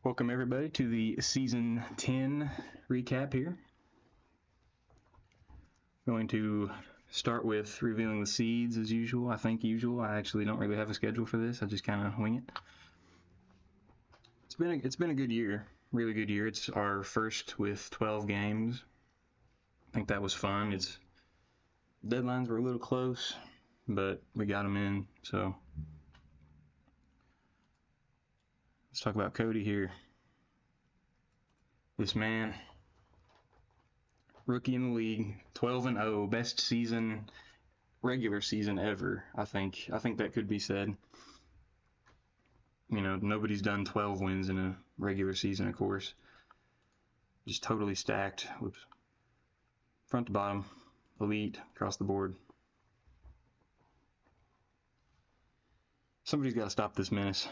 Welcome everybody to the Season 10 recap here. Going to start with revealing the seeds as usual. I actually don't really have a schedule for this. I just kind of wing it. It's been a good year, really good year. It's our first with 12 games. I think that was fun. Deadlines were a little close, but we got them in, so let's talk about Cody here. This man, rookie in the league, 12-0, best season, regular season ever. I think that could be said. You know, nobody's done 12 wins in a regular season, of course. Just totally stacked. Whoops. Front to bottom, elite, across the board. Somebody's got to stop this menace.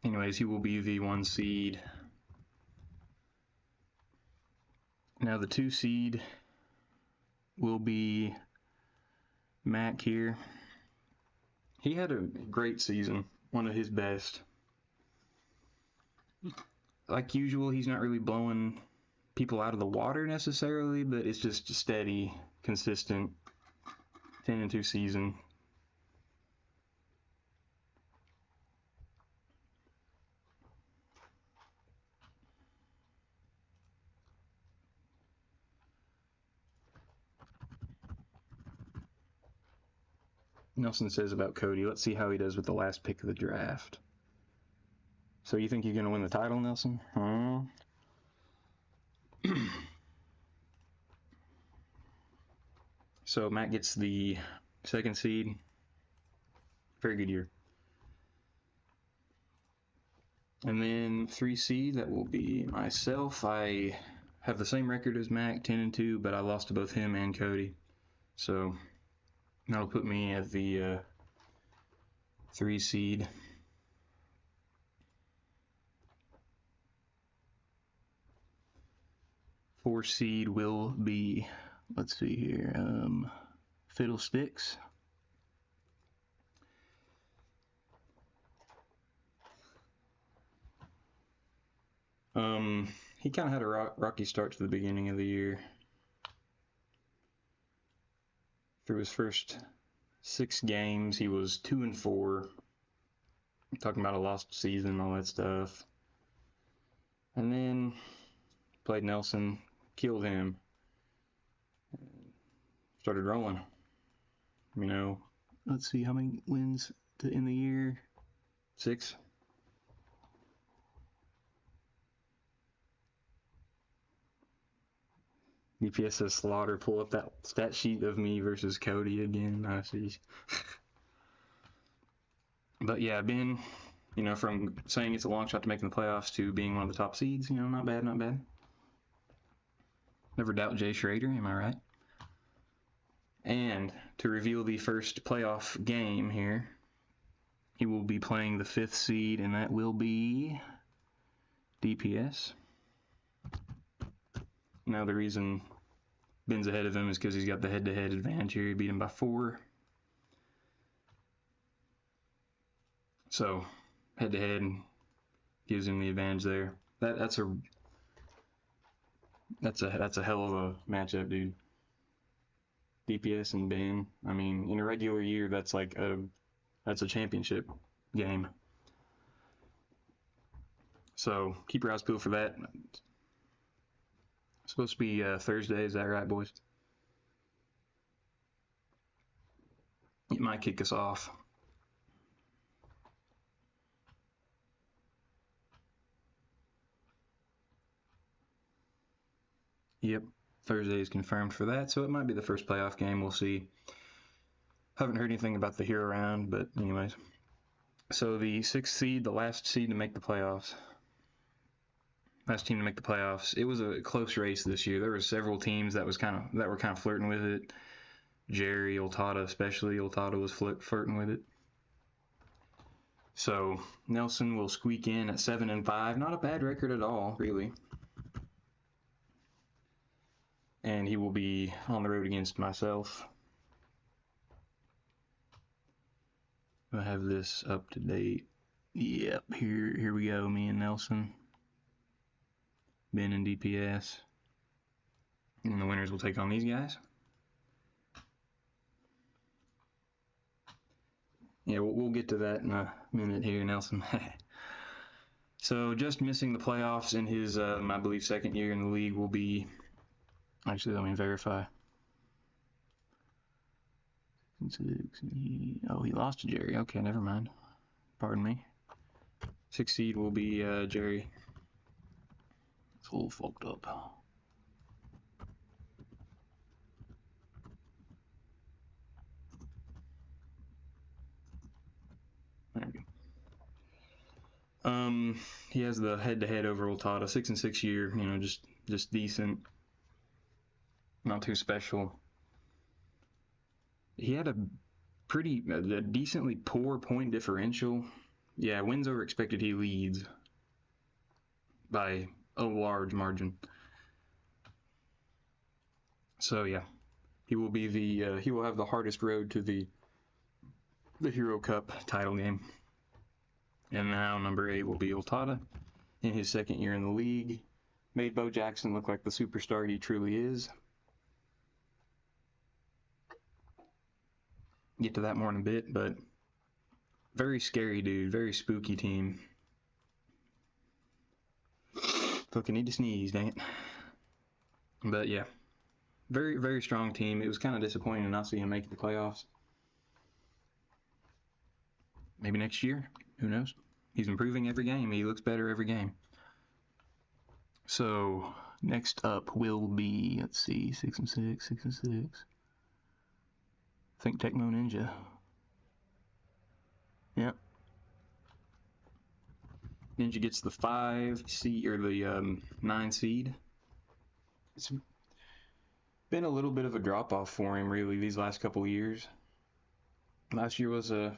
Anyways, he will be the 1 seed. Now the 2 seed will be Mac here. He had a great season, one of his best. Like usual, he's not really blowing people out of the water necessarily, but it's just a steady, consistent 10-2 season. Nelson says about Cody, let's see how he does with the last pick of the draft. So you think you're going to win the title, Nelson? So Matt gets the 2nd seed. Very good year. And then 3 seed, that will be myself. I have the same record as Mac, 10-2, but I lost to both him and Cody. So that'll put me at the 3 seed. Four seed will be, let's see here, Fiddlesticks. He kind of had a rocky start to the beginning of the year. Through his first 6 games, he was 2-4. I'm talking about a lost season, all that stuff. And then played Nelson, killed him, started rolling. You know, let's see how many wins in the year. 6. DPS says Slaughter, pull up that stat sheet of me versus Cody again. I see. But yeah, Ben, you know, from saying it's a long shot to making the playoffs to being one of the top seeds, you know, not bad, not bad. Never doubt Jay Schrader, am I right? And to reveal the first playoff game here, he will be playing the 5th seed, and that will be DPS. Now the reason Ben's ahead of him is because he's got the head-to-head advantage here. He beat him by 4. So head-to-head gives him the advantage there. That's a hell of a matchup, dude. DPS and Ben. I mean, in a regular year, that's a championship game. So keep your eyes peeled for that. It's supposed to be Thursday, is that right, boys? It might kick us off. Yep, Thursday is confirmed for that, so it might be the first playoff game. We'll see. Haven't heard anything about the here around, but anyways. So the 6th seed, the last seed to make the playoffs. Last team to make the playoffs. It was a close race this year. There were several teams that were kind of flirting with it. Jerry, Oltada especially. Oltada was flirting with it. So Nelson will squeak in at 7-5. Not a bad record at all, really. And he will be on the road against myself. I have this up to date. Yep, here we go, me and Nelson. Ben and DPS. And the winners will take on these guys. Yeah, we'll get to that in a minute here, Nelson. So just missing the playoffs in his, I believe, second year in the league will be... Actually, let me verify. Oh, he lost to Jerry. Okay, never mind. Pardon me. 6th seed will be Jerry. It's a little fucked up. There we go. He has the head-to-head over Ultada. 6-6 year. You know, just decent. Not too special. He had a decently poor point differential. Yeah, wins over expected. He leads by a large margin. So yeah, he will be he will have the hardest road to the Hero Cup title game. And now number 8 will be Ultada in his second year in the league. Made Bo Jackson look like the superstar he truly is. Get to that more in a bit, but very scary dude, very spooky team. Fucking need to sneeze, dang it. But yeah, very, very strong team. It was kind of disappointing to not see him make the playoffs. Maybe next year, who knows? He's improving every game. He looks better every game. So next up will be, let's see, 6-6, 6-6. I think Tecmo Ninja. Yep. Ninja gets the 5 seed or the 9 seed. It's been a little bit of a drop off for him, really, these last couple of years. Last year was a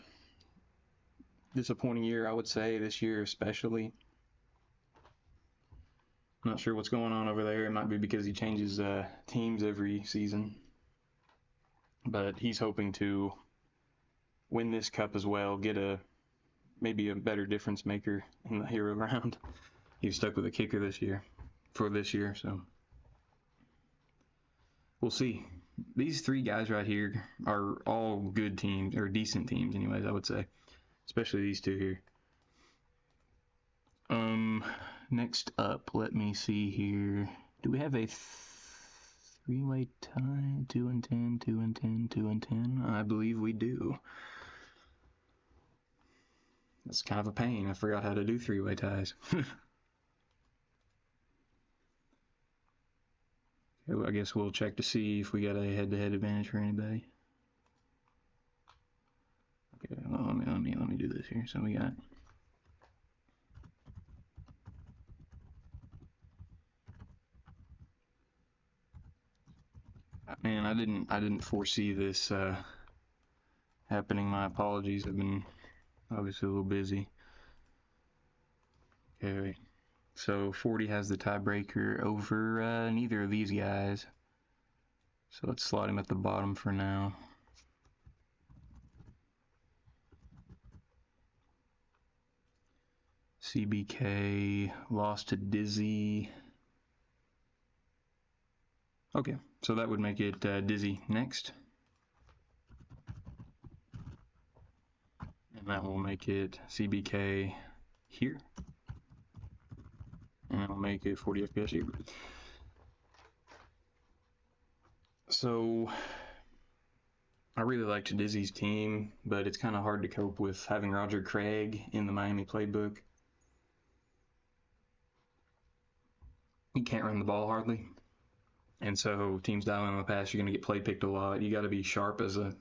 disappointing year, I would say. This year, especially. Not sure what's going on over there. It might be because he changes teams every season. But he's hoping to win this cup as well, get maybe a better difference maker in the hero round. He was stuck with a kicker this year, so we'll see. These 3 guys right here are all good teams, or decent teams anyways, I would say. Especially these 2 here. Next up, let me see here. Do we have a 3-way tie? 2-10, 2-10, 2-10? I believe we do. That's kind of a pain. I forgot how to do 3-way ties. I guess we'll check to see if we got a head-to-head advantage for anybody. Okay, well, let me do this here. So we got. Man, I didn't foresee this happening. My apologies. I've been obviously a little busy. Okay, so 40 has the tiebreaker over neither of these guys. So let's slot him at the bottom for now. CBK lost to Dizzy. Okay, so that would make it Dizzy next. And that will make it CBK here. And I'll make it 40 FPS here. So I really liked Dizzy's team, but it's kind of hard to cope with having Roger Craig in the Miami playbook. He can't run the ball hardly. And so teams dialing on the pass, you're going to get play picked a lot. You got to be sharp as a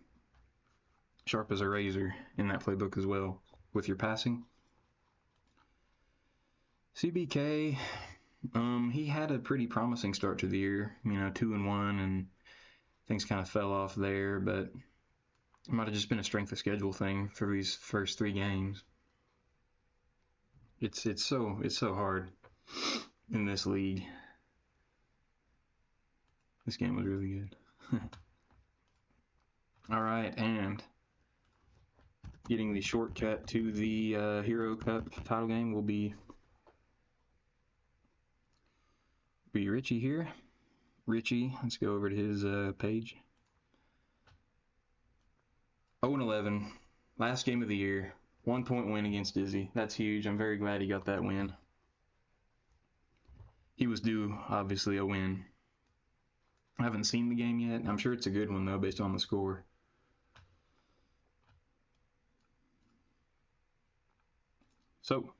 razor in that playbook as well with your passing. CBK, he had a pretty promising start to the year, 2-1, and things kind of fell off there, but it might have just been a strength of schedule thing for these first 3 games. It's so hard in this league. This game was really good. All right, and getting the shortcut to the Hero Cup title game will be Richie here. Richie, let's go over to his page. 0-11, last game of the year, 1-point win against Dizzy. That's huge. I'm very glad he got that win. He was due, obviously, a win. I haven't seen the game yet. I'm sure it's a good one, though, based on the score. So,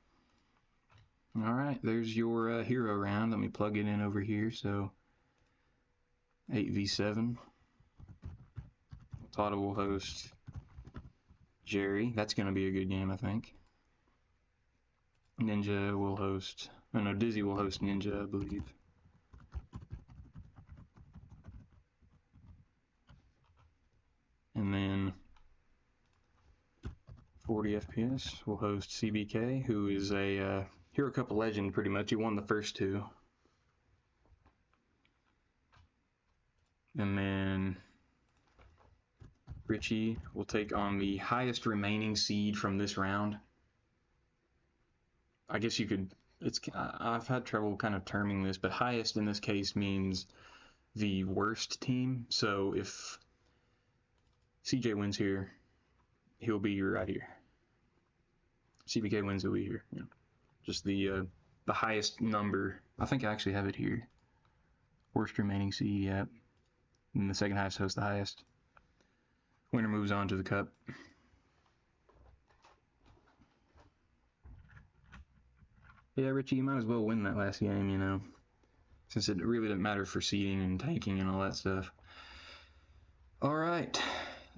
all right, there's your hero round. Let me plug it in over here. So, 8v7. Tata will host Jerry. That's going to be a good game, I think. Ninja will host... Oh, no, Dizzy will host Ninja, I believe. And then 40 FPS will host CBK, who is a Hero Cup legend, pretty much. He won the first two. And then Richie will take on the highest remaining seed from this round. I guess you could... I've had trouble kind of terming this, but highest in this case means the worst team. So if CJ wins here, he'll be right here. CBK wins, he'll be here. Yeah. Just the highest number. I think I actually have it here. Worst remaining seed, yeah. And the second highest hosts the highest. Winner moves on to the cup. Yeah, Richie, you might as well win that last game, you know, since it really doesn't matter for seeding and tanking and all that stuff. All right,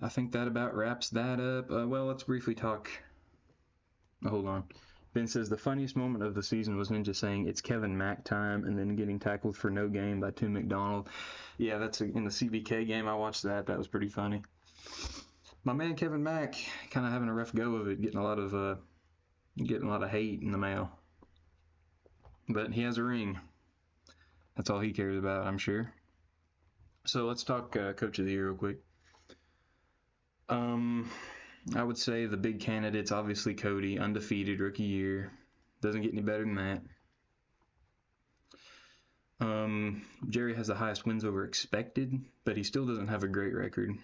I think that about wraps that up. Well, let's briefly talk. Oh, hold on. Ben says the funniest moment of the season was Ninja saying it's Kevin Mack time and then getting tackled for no game by Tim McDonald. Yeah, that's in the CBK game. I watched that. That was pretty funny. My man Kevin Mack kind of having a rough go of it, getting a lot of hate in the mail. But he has a ring. That's all he cares about, I'm sure. So let's talk Coach of the Year real quick. I would say the big candidates, obviously Cody, undefeated rookie year. Doesn't get any better than that. Jerry has the highest wins over expected, but he still doesn't have a great record.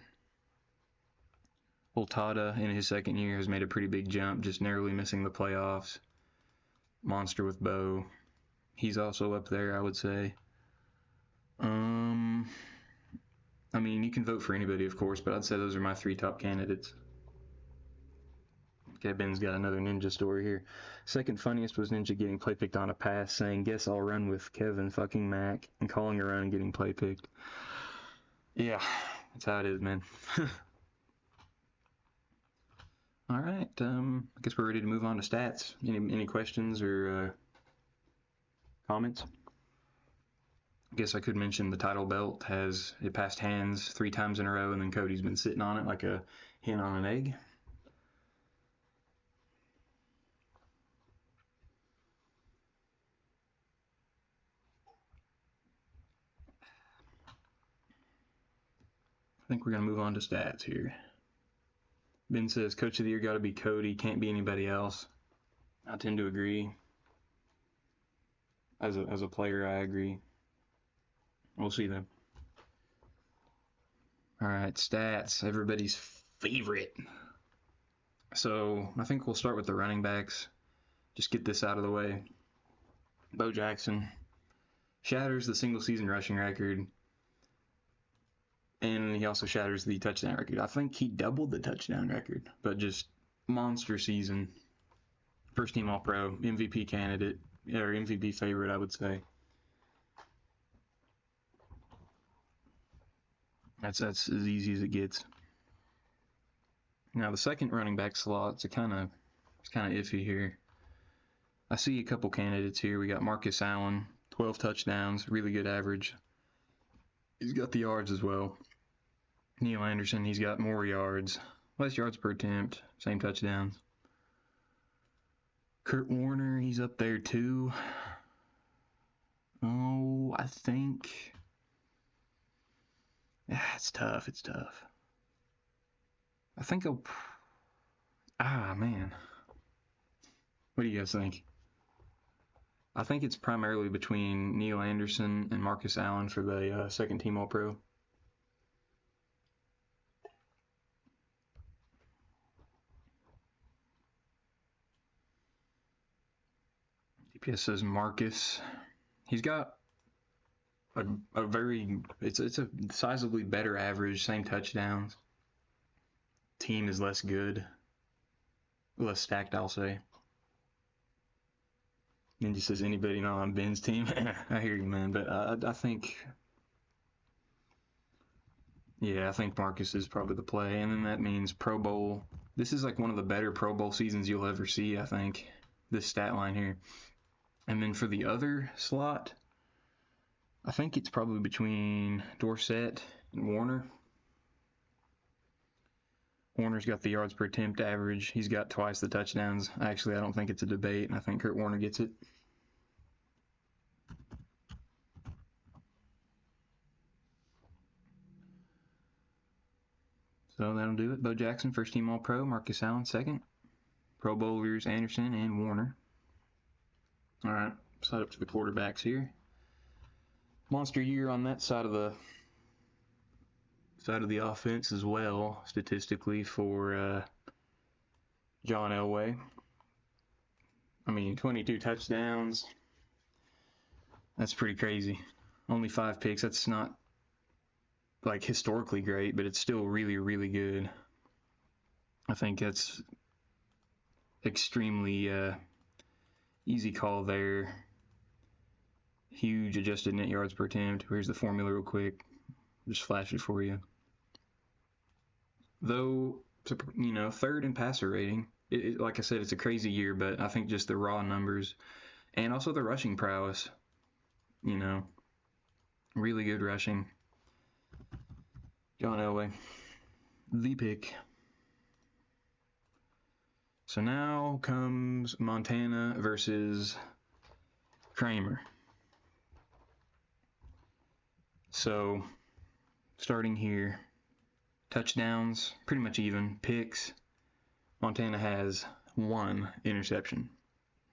Tata in his second year has made a pretty big jump, just narrowly missing the playoffs. Monster with Bo. He's also up there, I would say. I mean, you can vote for anybody, of course, but I'd say those are my three top candidates. Okay, Ben's got another Ninja story here. Second funniest was Ninja getting play picked on a pass, saying, "Guess I'll run with Kevin fucking Mack," and calling a run and getting play picked. Yeah, that's how it is, man. All right, I guess we're ready to move on to stats. Any questions or comments? I guess I could mention the title belt it passed hands 3 times in a row, and then Cody's been sitting on it like a hen on an egg. I think we're going to move on to stats here. Ben says, Coach of the Year got to be Cody, can't be anybody else. I tend to agree. As a player, I agree. We'll see though. All right, stats, everybody's favorite. So I think we'll start with the running backs. Just get this out of the way. Bo Jackson shatters the single season rushing record, and he also shatters the touchdown record. I think he doubled the touchdown record, but just monster season. First team All-Pro, MVP candidate, or MVP favorite, I would say. That's as easy as it gets. Now the second running back slot, it's kind of iffy here. I see a couple candidates here. We got Marcus Allen, 12 touchdowns, really good average. He's got the yards as well. Neil Anderson, he's got more yards, less yards per attempt, same touchdowns. Kurt Warner, he's up there too. Oh, I think... it's tough. I think Ah, man. What do you guys think? I think it's primarily between Neil Anderson and Marcus Allen for the second team All-Pro. DPS says Marcus. He's got a very, it's a sizably better average, same touchdowns. Team is less good. Less stacked, I'll say. Ninja says anybody not on Ben's team. I hear you, man, but I think, yeah, I think Marcus is probably the play, and then that means Pro Bowl. This is like one of the better Pro Bowl seasons you'll ever see, I think, this stat line here. And then for the other slot, I think it's probably between Dorsett and Warner. Warner's got the yards per attempt average. He's got twice the touchdowns. Actually, I don't think it's a debate, and I think Kurt Warner gets it. So that'll do it. Bo Jackson, first team All-Pro. Marcus Allen, second. Pro Bowlers, Anderson and Warner. All right, slide up to the quarterbacks here. Monster year on that side of the offense as well, statistically, for John Elway. I mean, 22 touchdowns. That's pretty crazy. Only 5 picks. That's not like historically great, but it's still really, really good. I think that's extremely easy call there. Huge adjusted net yards per attempt. Here's the formula real quick. Just flash it for you. Though, you know, third in passer rating. Like I said, it's a crazy year, but I think just the raw numbers and also the rushing prowess, you know, really good rushing. John Elway, the pick. So now comes Montana versus Kramer. So starting here, touchdowns, pretty much even. Picks, Montana has 1 interception.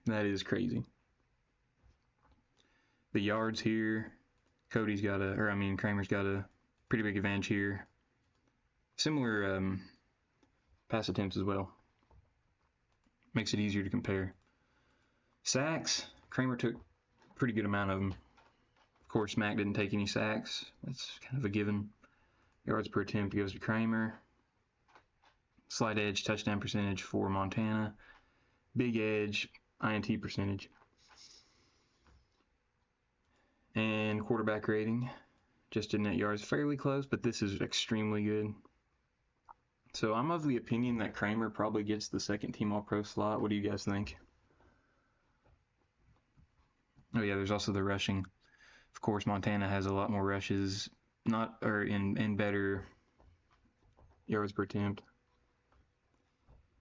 That is crazy. The yards here, Kramer's got a pretty big advantage here. Similar pass attempts as well. Makes it easier to compare. Sacks, Kramer took a pretty good amount of them. Of course, Mac didn't take any sacks. That's kind of a given. Yards per attempt goes to Kramer. Slight edge touchdown percentage for Montana. Big edge INT percentage. And quarterback rating, just in net yards, fairly close, but this is extremely good. So I'm of the opinion that Kramer probably gets the second team All-Pro slot. What do you guys think? Oh yeah, there's also the rushing. Of course, Montana has a lot more rushes, in better yards per attempt.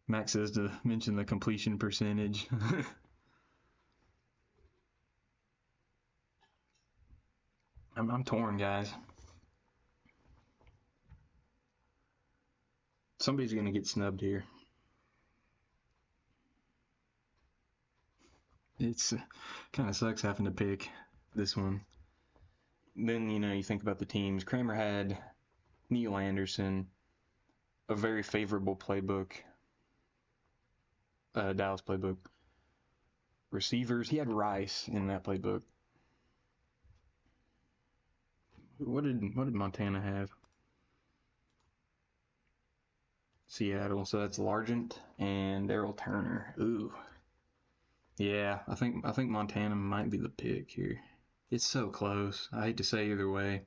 Max says to mention the completion percentage. I'm torn, guys. Somebody's going to get snubbed here. It's kind of sucks having to pick this one. Then, you know, you think about the teams. Kramer had Neil Anderson, a very favorable playbook, Dallas playbook. Receivers, he had Rice in that playbook. What did Montana have? Seattle, so that's Largent and Daryl Turner. Ooh. Yeah, I think Montana might be the pick here. It's so close. I hate to say either way.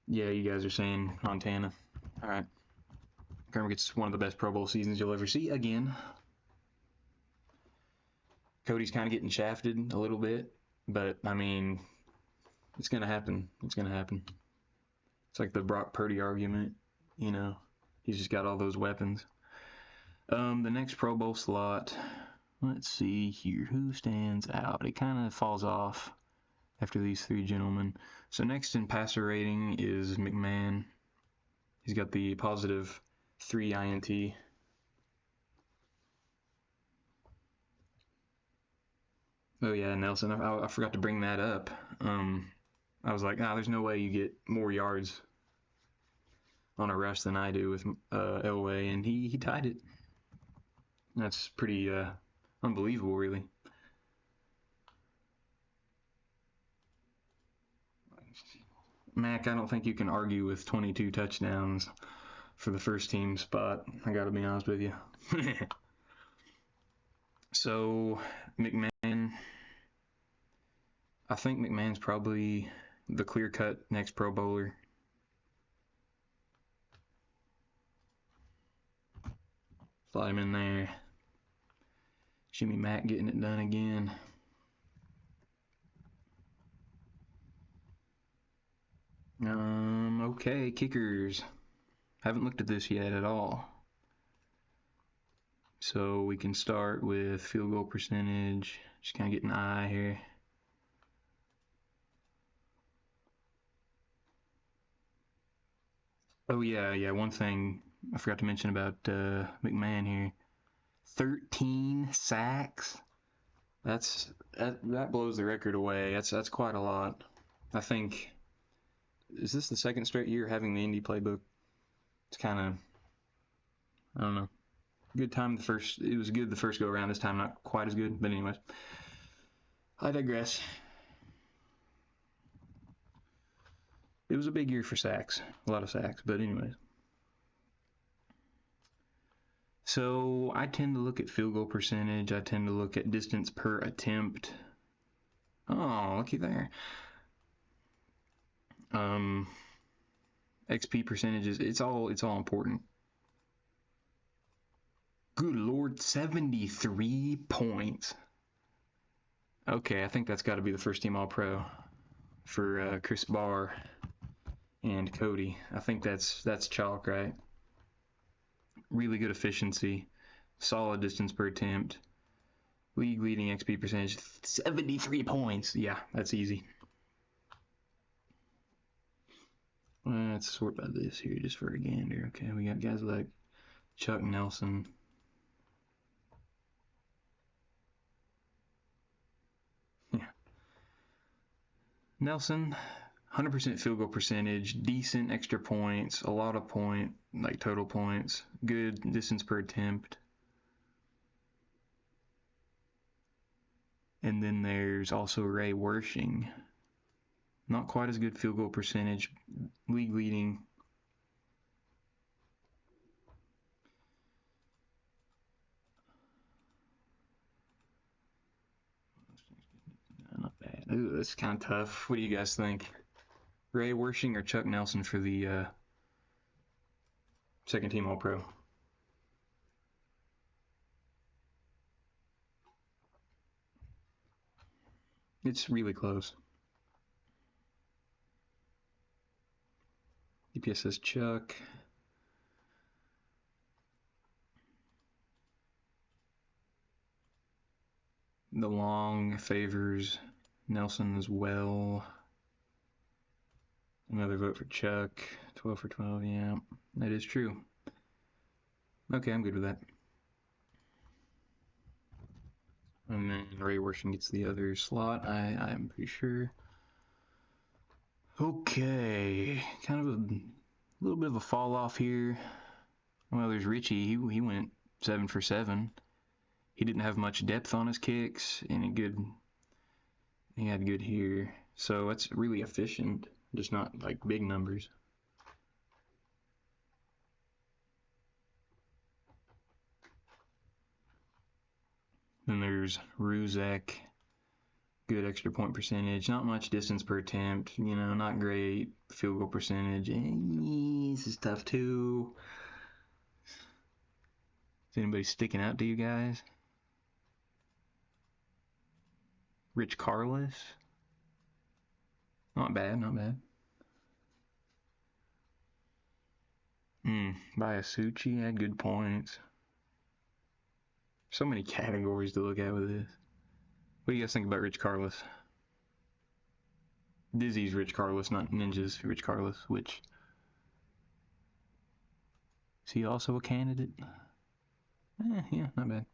Yeah, you guys are saying Montana. All right. Kramer gets one of the best Pro Bowl seasons you'll ever see again. Cody's kind of getting shafted a little bit, but I mean, it's going to happen. It's going to happen. It's like the Brock Purdy argument, you know. He's just got all those weapons. The next Pro Bowl slot, let's see here. Who stands out? It kind of falls off after these 3 gentlemen. So next in passer rating is McMahon. He's got the positive 3 INT. Oh yeah, Nelson. I forgot to bring that up. I was like, there's no way you get more yards on a rush than I do with Elway, and he tied it. That's pretty unbelievable, really. Mac, I don't think you can argue with 22 touchdowns for the first team spot. I got to be honest with you. So McMahon, I think McMahon's probably the clear-cut next Pro Bowler. Slide him in there. Jimmy Mack getting it done again. Okay, kickers. Haven't looked at this yet at all. So we can start with field goal percentage. Just kind of get an eye here. Oh yeah. One thing I forgot to mention about McMahon here: 13 sacks. That blows the record away. That's quite a lot. I think. Is this the second straight year having the Indy playbook? It's kind of, I don't know. Good time it was good the first go around. This time not quite as good, but anyways. I digress. It was a big year for sacks. A lot of sacks, but anyways. So I tend to look at field goal percentage. I tend to look at distance per attempt. Oh, looky there. XP percentages, it's all important. Good Lord, 73 points. Okay, I think that's got to be the first team All-Pro for Chris Barr and Cody. I think that's chalk, right? Really good efficiency, solid distance per attempt, league leading XP percentage, 73 points. Yeah, that's easy. Let's sort by this here just for a gander. Okay, we got guys like Chuck Nelson. Yeah. Nelson, 100% field goal percentage, decent extra points, a lot of total points, good distance per attempt. And then there's also Ray Wershing. Not quite as good field goal percentage, league leading. Not bad. Ooh, that's kind of tough. What do you guys think? Ray Wershing or Chuck Nelson for the second team All-Pro? It's really close. DPS says Chuck. The long favors Nelson as well. Another vote for Chuck. 12 for 12, yeah. That is true. Okay, I'm good with that. And then Ray Wershing gets the other slot, I'm pretty sure. Okay, kind of a little bit of a fall off here. Well, there's Richie. He went 7 for 7. He didn't have much depth on his kicks, and he had good here. So it's really efficient, just not like big numbers. Then there's Ruzek. Good extra point percentage. Not much distance per attempt. Not great. Field goal percentage. This is tough too. Is anybody sticking out to you guys? Rich Carlos. Not bad. Bayasucci had good points. So many categories to look at with this. What do you guys think about Rich Carlos? Dizzy's Rich Carlos, not Ninja's Rich Carlos. Which is he also a candidate? Yeah, not bad.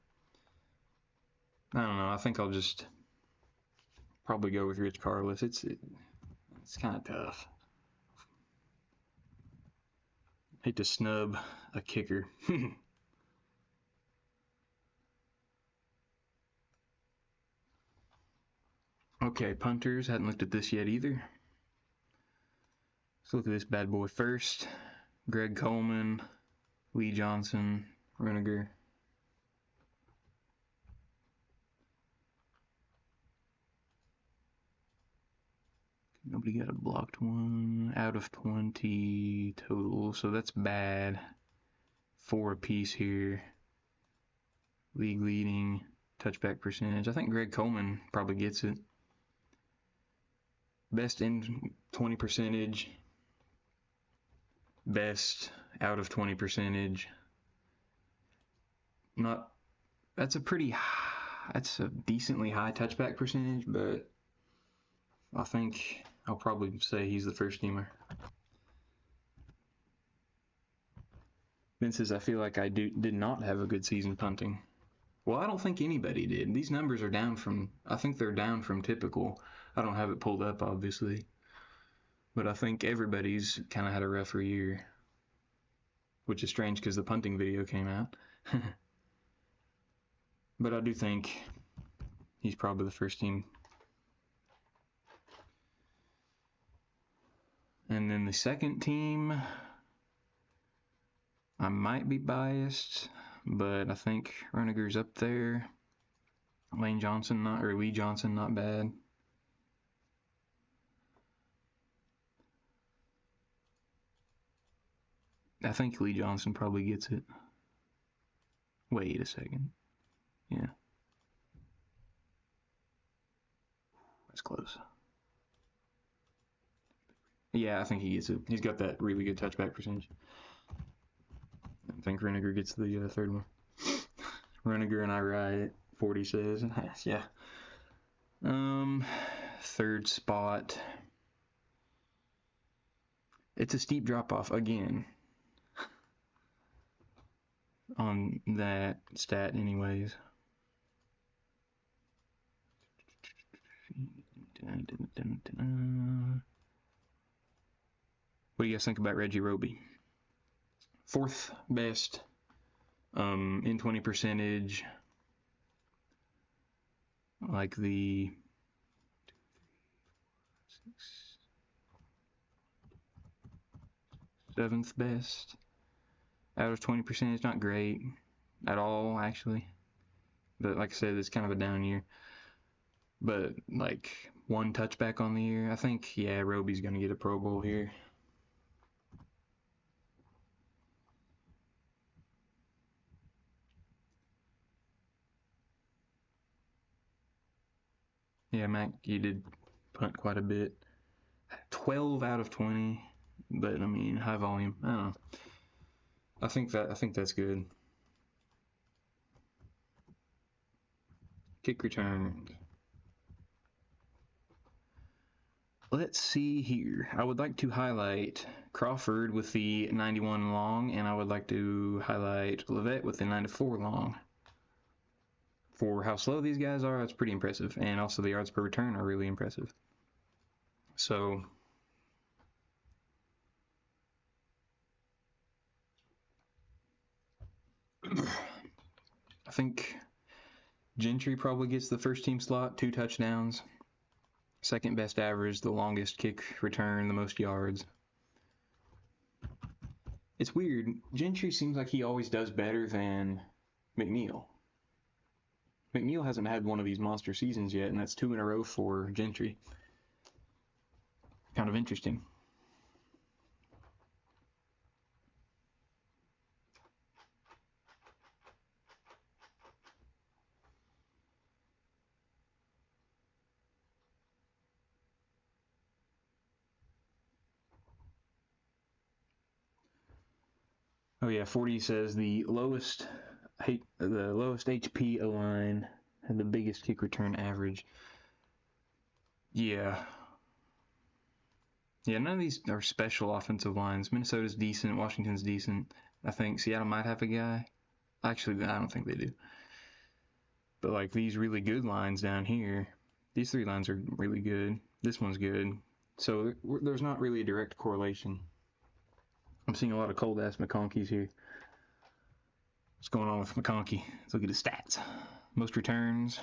I don't know. I think I'll just probably go with Rich Carlos. It's kind of tough. Hate to snub a kicker. Okay, punters. Hadn't looked at this yet either. Let's look at this bad boy first. Greg Coleman, Lee Johnson, Rueniger. Nobody got a blocked one. Out of 20 total, so that's bad. 4 apiece here. League leading, touchback percentage. I think Greg Coleman probably gets it. Best in 20 percentage. Best out of 20 percentage. That's a decently high touchback percentage, but I think I'll probably say he's the first teamer. Vince says, I feel like I did not have a good season punting. Well, I don't think anybody did. These numbers are down from, I think they're down from typical. I don't have it pulled up, obviously. But I think everybody's kind of had a rougher year. Which is strange because the punting video came out. But I do think he's probably the first team. And then the second team, I might be biased, but I think Rueniger's up there. Lee Johnson, not bad. I think Lee Johnson probably gets it. Wait a second. Yeah. That's close. Yeah, I think he gets it. He's got that really good touchback percentage. I think Rueniger gets the third one. Rueniger and I riot, 40 says. Yeah. Third spot. It's a steep drop-off again. On that stat anyways. What do you guys think about Reggie Roby? Fourth best in 20 percentage. Like the 7th best. Out of 20 percentage, not great at all, actually. But like I said, it's kind of a down year. But like 1 touchback on the year, I think, yeah, Roby's going to get a Pro Bowl here. Yeah, Mac, you did punt quite a bit. 12 out of 20, but I mean, high volume. I don't know. I think that's good. Kick return. Let's see here. I would like to highlight Crawford with the 91 long, and I would like to highlight Levet with the 94 long. For how slow these guys are, that's pretty impressive. And also the yards per return are really impressive. So I think Gentry probably gets the first team slot, 2 touchdowns. Second best average, the longest kick return, the most yards. It's weird. Gentry seems like he always does better than McNeil. McNeil hasn't had one of these monster seasons yet, and that's 2 in a row for Gentry. Kind of interesting. Oh yeah, 40 says the lowest HP O-line had the biggest kick return average. Yeah. Yeah, none of these are special offensive lines. Minnesota's decent, Washington's decent. I think Seattle might have a guy. Actually, I don't think they do. But like these really good lines down here, These 3 lines are really good. This one's good. So there's not really a direct correlation. I'm seeing a lot of cold-ass McConkeys here. What's going on with McConkey? Let's look at his stats. Most returns.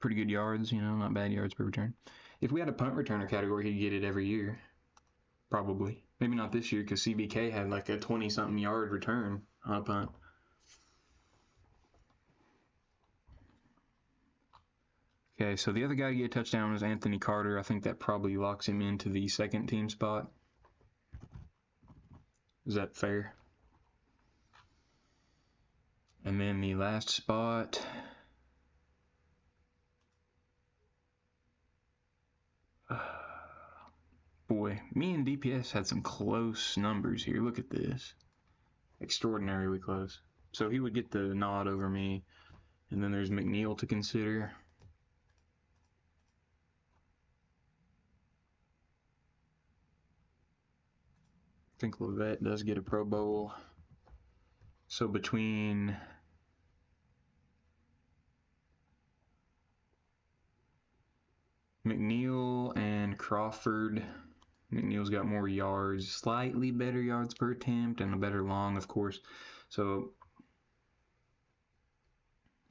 Pretty good yards, you know, not bad yards per return. If we had a punt returner category, he'd get it every year. Probably. Maybe not this year, because CBK had like a 20-something yard return on a punt. Okay, so the other guy to get a touchdown was Anthony Carter. I think that probably locks him into the second team spot. Is that fair? And then the last spot. Boy, me and DPS had some close numbers here. Look at this. Extraordinarily close. So he would get the nod over me. And then there's McNeil to consider. I think Levette does get a Pro Bowl. So between McNeil and Crawford, McNeil's got more yards, slightly better yards per attempt, and a better long, of course. So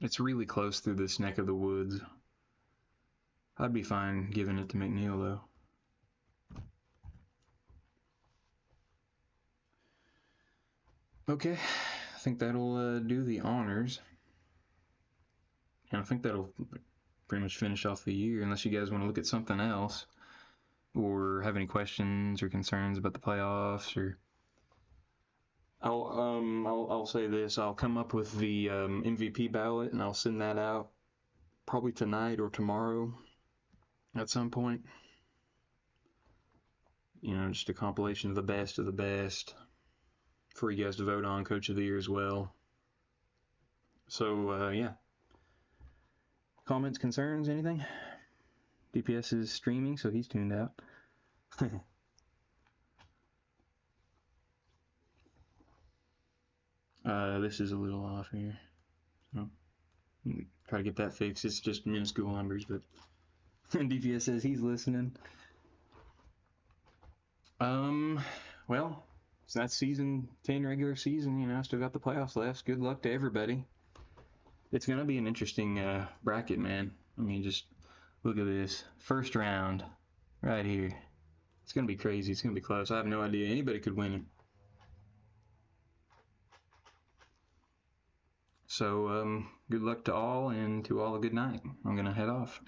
it's really close through this neck of the woods. I'd be fine giving it to McNeil, though. Okay, I think that'll do the honors. And I think that'll pretty much finish off the year, unless you guys want to look at something else or have any questions or concerns about the playoffs. Or I'll say this: I'll come up with the MVP ballot and I'll send that out probably tonight or tomorrow at some point. You know, just a compilation of the best for you guys to vote on, Coach of the Year as well. So yeah. Comments, concerns, anything? DPS is streaming, so he's tuned out. This is a little off here. So, try to get that fixed. It's just minuscule numbers, but DPS says he's listening. Well, so that's season 10 regular season. You know, still got the playoffs left. Good luck to everybody. It's going to be an interesting bracket, man. I mean, just look at this. First round, right here. It's going to be crazy. It's going to be close. I have no idea. Anybody could win it. So, good luck to all, and to all a good night. I'm going to head off.